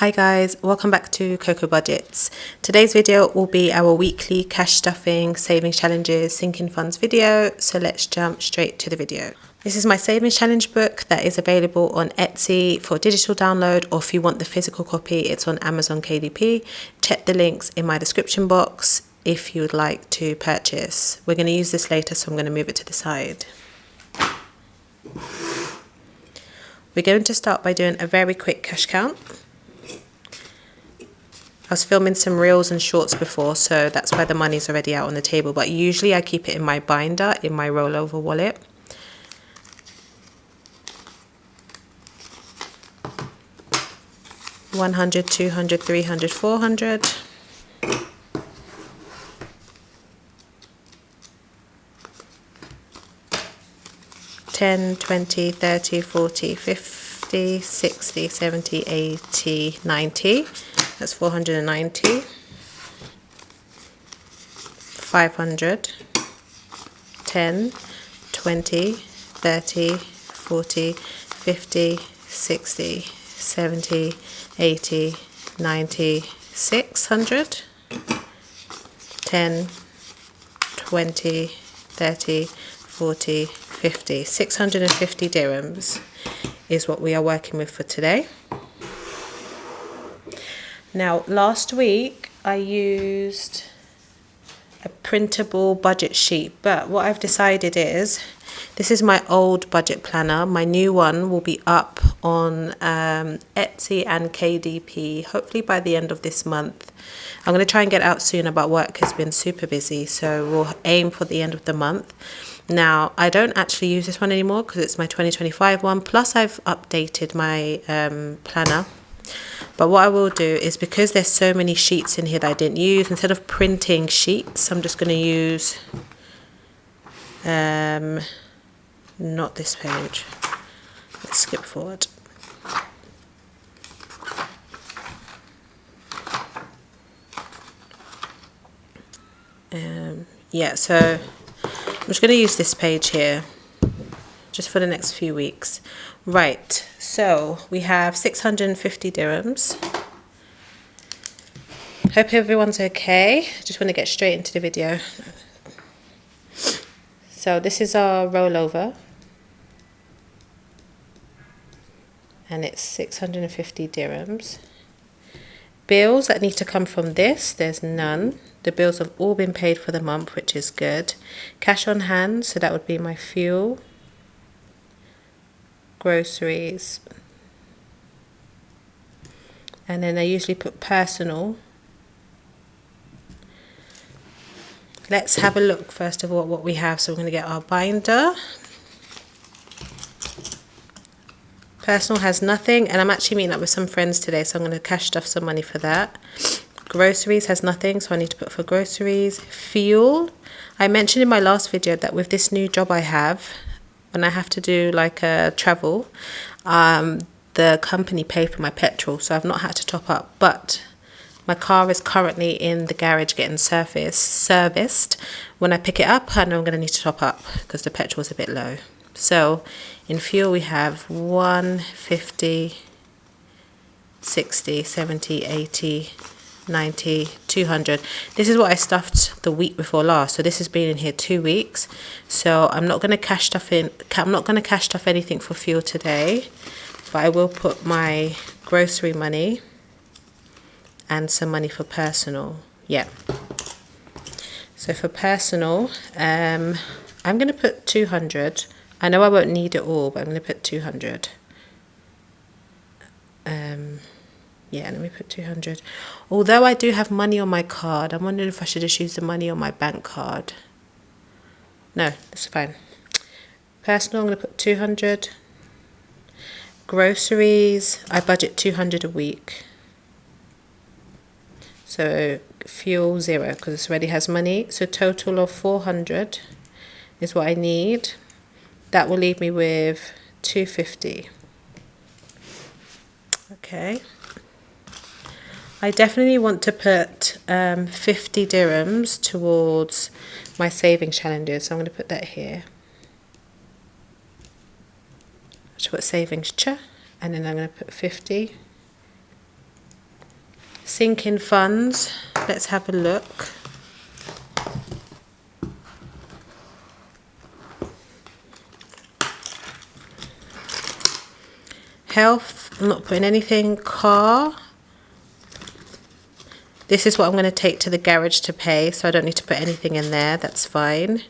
Hi guys, welcome back to Coco Budgets. Today's video will be our weekly cash stuffing, savings challenges, sinking funds video. So let's jump straight to the video. This is my savings challenge book that is available on Etsy for digital download, or if you want the physical copy, it's on Amazon KDP. Check the links in my description box if you would like to purchase. We're going to use this later, so I'm going to move it to the side. We're going to start by doing a very quick cash count. I was filming some reels and shorts before, so that's why the money's already out on the table. But usually I keep it in my binder, in my rollover wallet. $100, $200, $300, $400. $10, $20, $30, $40, $50, $60, $70, $80, $90. That's 490, 500, 10, 20, 30, 40, 50, 60, 70, 80, 90, 600, 10, 20, 30, 40, 50, 650 dirhams is what we are working with for today. Now, last week I used a printable budget sheet, but what I've decided is, this is my old budget planner. My new one will be up on Etsy and KDP, hopefully by the end of this month. I'm going to try and get out soon, but work has been super busy, so we'll aim for the end of the month. Now, I don't actually use this one anymore because it's my 2025 one, plus I've updated my planner. But what I will do is, because there's so many sheets in here that I didn't use, instead of printing sheets, I'm just going to use, not this page. Let's skip forward. Yeah, so I'm just going to use this page here, just for the next few weeks. Right, so we have 650 dirhams. Hope everyone's okay. Just want to get straight into the video. So this is our rollover, and it's 650 dirhams. Bills that need to come from this, there's none. The bills have all been paid for the month, which is good. Cash on hand, so that would be my fuel, groceries, and then I usually put personal. Let's have a look first of all what we have. So we're going to get our binder. Personal has nothing, and I'm actually meeting up with some friends today, so I'm going to cash stuff some money for that. Groceries has nothing, so I need to put for groceries. Fuel, I mentioned in my last video that with this new job I have, when I have to do like a travel, the company pay for my petrol, so I've not had to top up. But my car is currently in the garage getting serviced. When I pick it up, I know I'm going to need to top up because the petrol is a bit low. So in fuel we have 150, 60, 70, 80, 90, 200. This is what I stuffed the week before last, so this has been in here 2 weeks. So I'm not going to cash stuff anything for fuel today, but I will put my grocery money and some money for personal. Yeah, so for personal, I'm going to put 200. I know I won't need it all, but I'm going to put 200. Yeah, let me put 200. Although I do have money on my card, I'm wondering if I should just use the money on my bank card. No, that's fine. Personal, I'm going to put 200. Groceries, I budget 200 a week. So fuel 0 because this already has money. So total of 400 is what I need. That will leave me with 250. Okay. I definitely want to put 50 dirhams towards my saving challenges. So I'm going to put that here. I should put savings and then I'm going to put 50 Sinking funds, let's have a look. Health, I'm not putting anything. Car, this is what I'm going to take to the garage to pay, so I don't need to put anything in there, that's fine.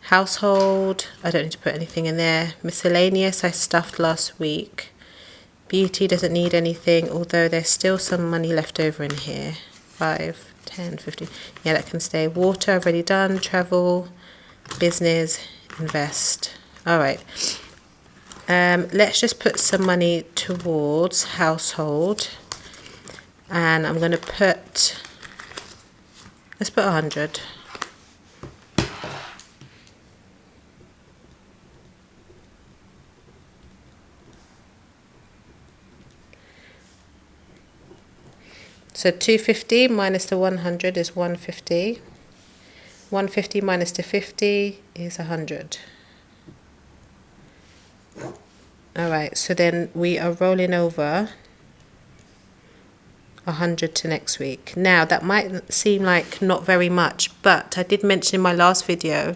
Household, I don't need to put anything in there. Miscellaneous, I stuffed last week. Beauty doesn't need anything, although there's still some money left over in here. 5, 10, 15, yeah, that can stay. Water, I've already done. Travel, business, invest. All right. Let's just put some money towards household, and I'm going to put, let's put 100. So 250 minus the 100 is 150. 150 minus the 50 is 100. All right, so then we are rolling over 100 to next week. Now that might seem like not very much, but I did mention in my last video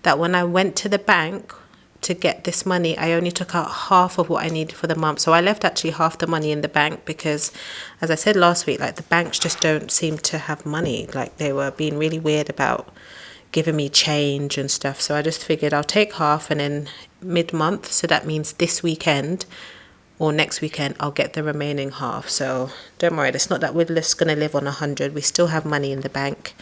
that when I went to the bank to get this money, I only took out half of what I needed for the month. So I left actually half the money in the bank because, as I said last week, like the banks just don't seem to have money. Like they were being really weird about giving me change and stuff. So I just figured I'll take half, and then mid-month, so that means this weekend or next weekend, I'll get the remaining half. So don't worry, it's not that we're just going to live on 100. We still have money in the bank,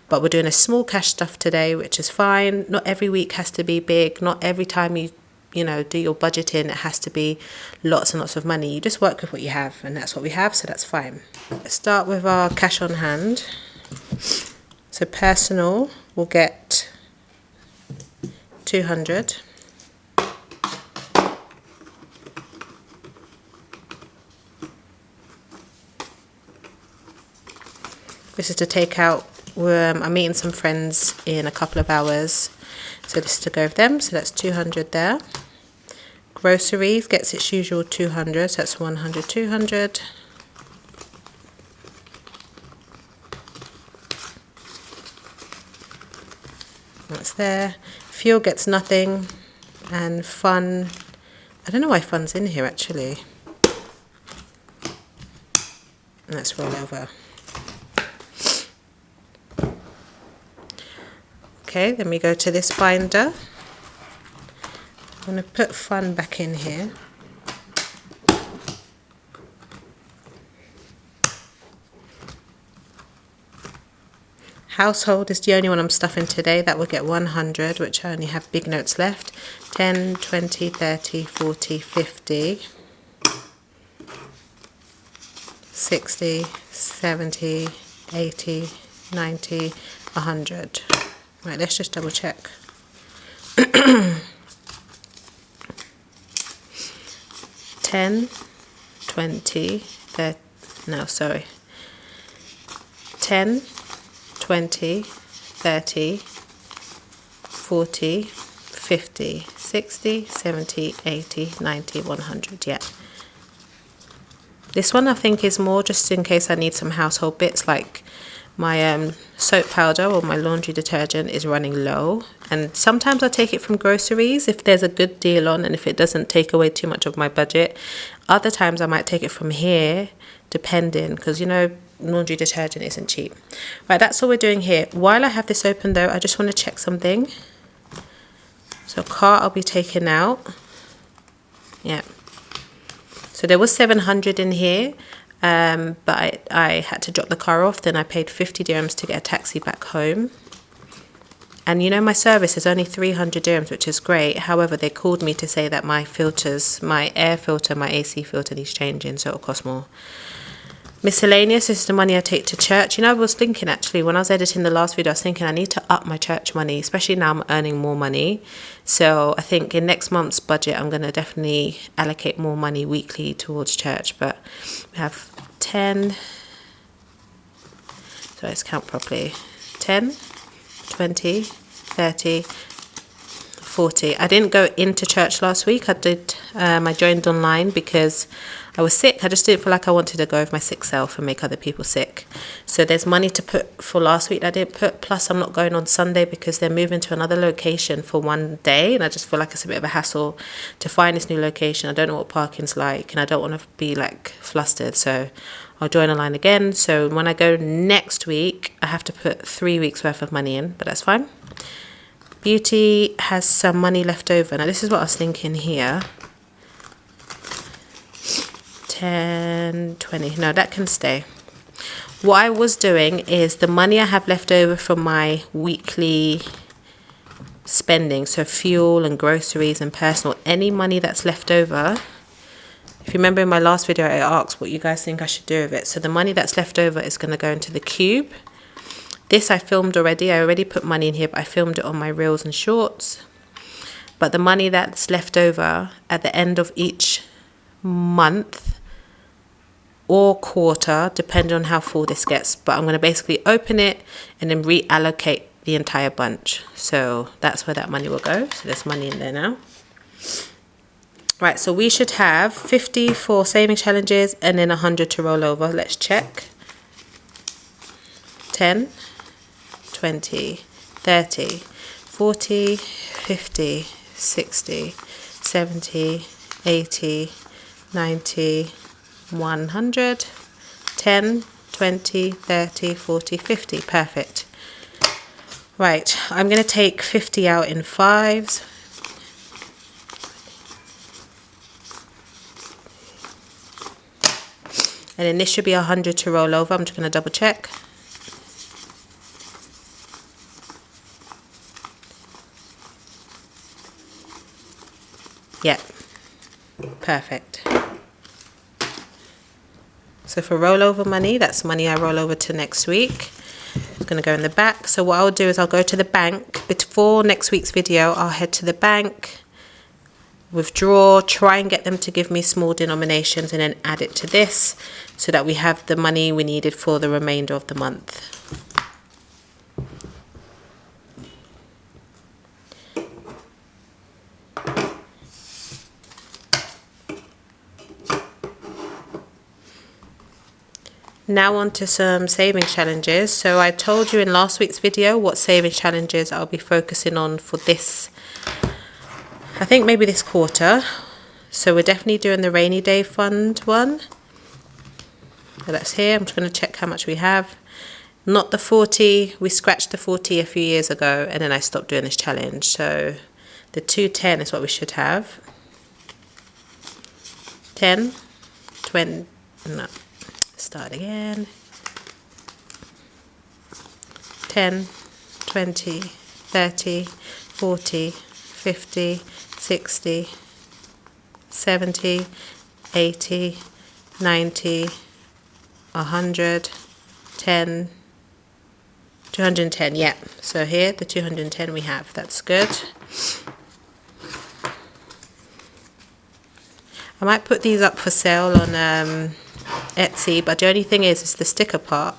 but we're doing a small cash stuff today, which is fine. Not every week has to be big. Not every time you know, do your budgeting, it has to be lots and lots of money. You just work with what you have, and that's what we have, so that's fine. Let's start with our cash on hand. So personal will get 200. This is to take out, I'm meeting some friends in a couple of hours, so this is to go with them, so that's 200 there. Groceries gets its usual 200, so that's 100, 200. That's there. Fuel gets nothing, and fun, I don't know why fun's in here actually. And let's roll over. Okay, then we go to this binder. I'm going to put fun back in here. Household is the only one I'm stuffing today. That will get 100, which I only have big notes left. 10, 20, 30, 40, 50, 60, 70, 80, 90, 100. Right, let's just double check. 10, 20, 30, no, sorry. 10, 20, 30, 40, 50, 60, 70, 80, 90, 100, yeah. This one I think is more just in case I need some household bits, like my soap powder or my laundry detergent is running low, and sometimes I take it from groceries if there's a good deal on and if it doesn't take away too much of my budget. Other times I might take it from here, depending, because you know laundry detergent isn't cheap. Right, that's all we're doing here. While I have this open though, I just want to check something. So car I'll be taking out. Yeah. So there was 700 in here. But I had to drop the car off. Then I paid 50 dirhams to get a taxi back home. And you know, my service is only 300 dirhams, which is great. However, they called me to say that my filters, my air filter, my AC filter needs changing, so it'll cost more. Miscellaneous is the money I take to church. You know, I was thinking actually, when I was editing the last video, I was thinking I need to up my church money, especially now I'm earning more money. So I think in next month's budget, I'm going to definitely allocate more money weekly towards church. But we have 10, so let's count properly, 10, 20, 30, 40. I didn't go into church last week. I joined online because I was sick. I just didn't feel like I wanted to go with my sick self and make other people sick. So there's money to put for last week that I didn't put. Plus I'm not going on Sunday because they're moving to another location for one day. And I just feel like it's a bit of a hassle to find this new location. I don't know what parking's like and I don't want to be like flustered. So I'll join online again. So when I go next week, I have to put 3 weeks worth of money in, but that's fine. Beauty has some money left over. Now this is what I was thinking here. 10, 20. No, that can stay. What I was doing is the money I have left over from my weekly spending, so fuel and groceries and personal, any money that's left over. If you remember in my last video, I asked what you guys think I should do with it. So the money that's left over is going to go into the cube. This I filmed already. I already put money in here, but I filmed it on my reels and shorts. But the money that's left over at the end of each month or quarter, depending on how full this gets. But I'm going to basically open it and then reallocate the entire bunch. So that's where that money will go. So there's money in there now. Right, so we should have 50 for saving challenges and then 100 to roll over. Let's check. 10, 20, 30, 40, 50, 60, 70, 80, 90, 100, 10, 20, 30, 40, 50. Perfect. Right, I'm going to take 50 out in fives. And then this should be 100 to roll over. I'm just going to double check. Yep, perfect. So for rollover money, that's money I roll over to next week. It's going to go in the back. So what I'll do is I'll go to the bank. Before next week's video, I'll head to the bank, withdraw, try and get them to give me small denominations and then add it to this so that we have the money we needed for the remainder of the month. Now on to some saving challenges. So I told you in last week's video what saving challenges I'll be focusing on for this, I think maybe this quarter. So we're definitely doing the rainy day fund one. So that's here. I'm just going to check how much we have. Not the 40. We scratched the 40 a few years ago and then I stopped doing this challenge. So the 210 is what we should have. 10, 20, no. Start again. 10, 20, 30, 40, 50, 60, 70, 80, 90, 100, 10, 210. Yeah, so here the 210 we have. That's good. I might put these up for sale on Etsy, but the only thing is the sticker part.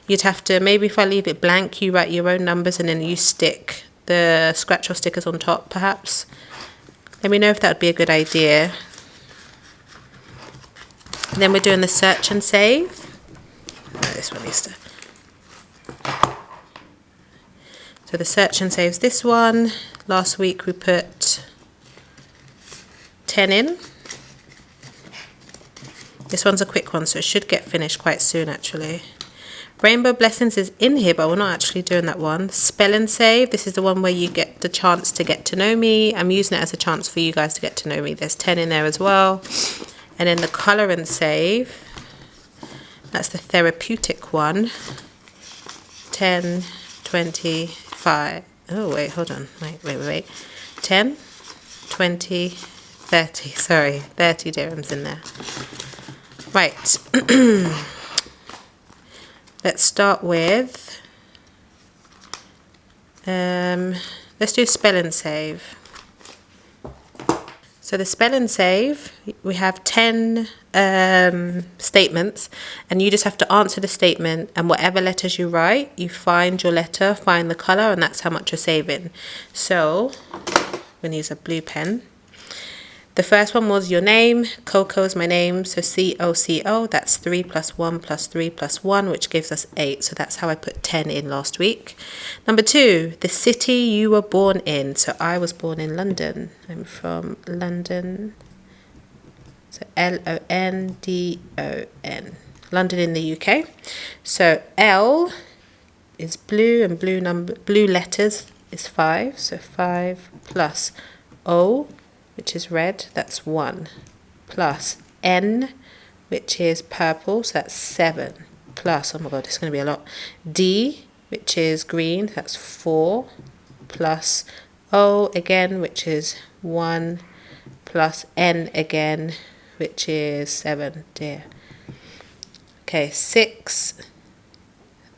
You'd have to, maybe if I leave it blank, you write your own numbers and then you stick the scratch or stickers on top perhaps. Let me know if that would be a good idea. And then we're doing the search and save. Oh, this one needs to. So the search and saves this one. Last week we put 10 in. This one's a quick one, so it should get finished quite soon actually. Rainbow Blessings is in here, but we're not actually doing that one. Spell and Save, this is the one where you get the chance to get to know me. I'm using it as a chance for you guys to get to know me. There's 10 in there as well. And then the Colour and Save, that's the therapeutic one. 10, 25, oh wait, hold on, wait. 10, 20, 30, sorry, 30 dirhams in there. Right, let's start with, let's do Spell and Save. So the Spell and Save, we have 10 statements, and you just have to answer the statement, and whatever letters you write, you find your letter, find the colour, and that's how much you're saving. So we're going to use a blue pen. The first one was your name. Coco is my name, so COCO. That's 3 plus 1 plus 3 plus 1, which gives us 8. So that's how I put 10 in last week. Number 2, the city you were born in. So I was born in London. I'm from London. So LONDON. London in the UK. So L is blue, and blue letters is 5. So 5 plus O, which is red, that's 1, plus N, which is purple, so that's 7, plus, oh my god, it's going to be a lot, D, which is green, that's 4, plus O again, which is 1, plus N again, which is 7, dear. Okay, 6,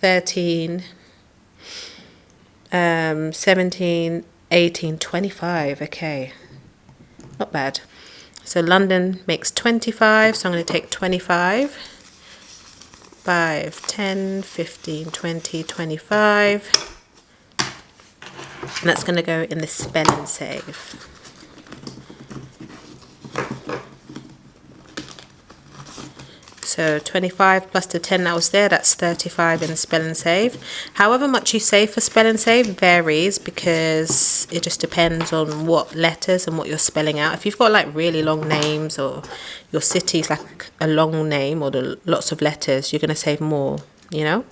13, 17, 18, 25, okay. Not bad. So London makes 25, so I'm going to take 25. 5, 10, 15, 20, 25. And that's going to go in the spell and save. So 25 plus the 10 that was there, that's 35 in spell and save. However much you save for spell and save varies, because it just depends on what letters and what you're spelling out. If you've got like really long names, or your city's like a long name, or lots of letters, you're going to save more, you know.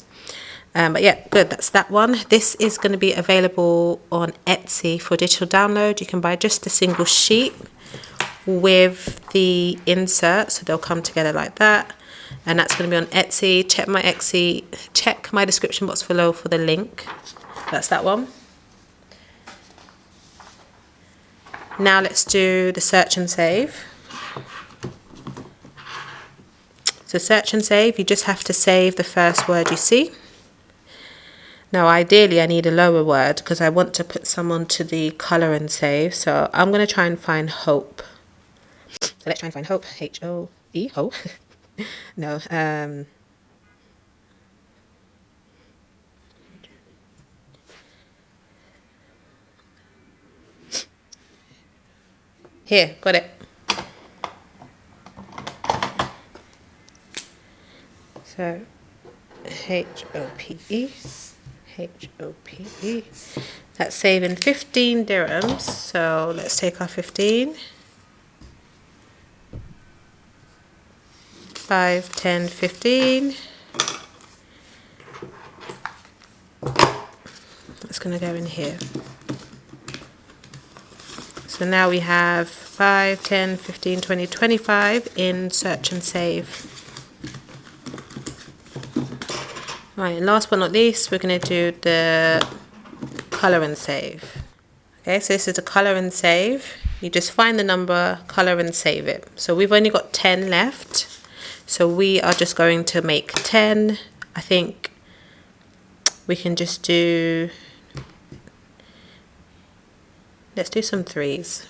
But yeah, good, that's that one. This is going to be available on Etsy for digital download. You can buy just a single sheet with the insert, so they'll come together like that. And that's going to be on Etsy. Check my description box below for the link. That's that one. Now let's do the search and save. So search and save, you just have to save the first word you see. Now ideally I need a lower word, because I want to put some onto the colour and save. So I'm going to try and find hope. So let's try and find hope. H-O-E, hope. No, here, got it. So H-O-P-E, H-O-P-E. That's saving 15 dirhams. So let's take our 15. 5, 10, 15. That's going to go in here. So now we have 5, 10, 15, 20, 25 in search and save. Right, and last but not least, we're going to do the colour and save. Okay, so this is a colour and save. You just find the number, colour and save it. So we've only got 10 left. So we are just going to make 10. I think we can just do, let's do some 3s.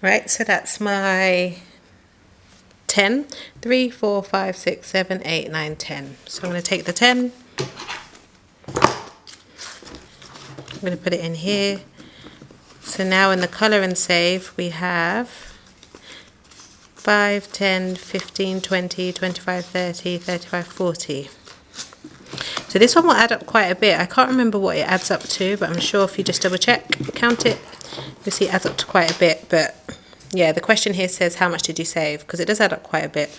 Right, so that's my 10. 3, 4, 5, 6, 7, 8, 9, 10. So I'm going to take the 10. I'm going to put it in here. So now in the colour and save, we have 5, 10, 15, 20, 25, 30, 35, 40. So this one will add up quite a bit. I can't remember what it adds up to, but I'm sure if you just double check, count it, you'll see it adds up to quite a bit. But yeah, the question here says how much did you save, because it does add up quite a bit.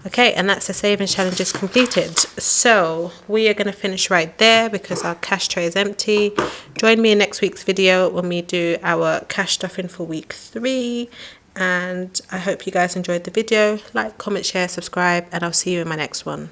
Okay, and that's the savings challenges completed. So we are going to finish right there because our cash tray is empty. Join me in next week's video when we do our cash stuffing for week 3. And I hope you guys enjoyed the video. Like, comment, share, subscribe, and I'll see you in my next one.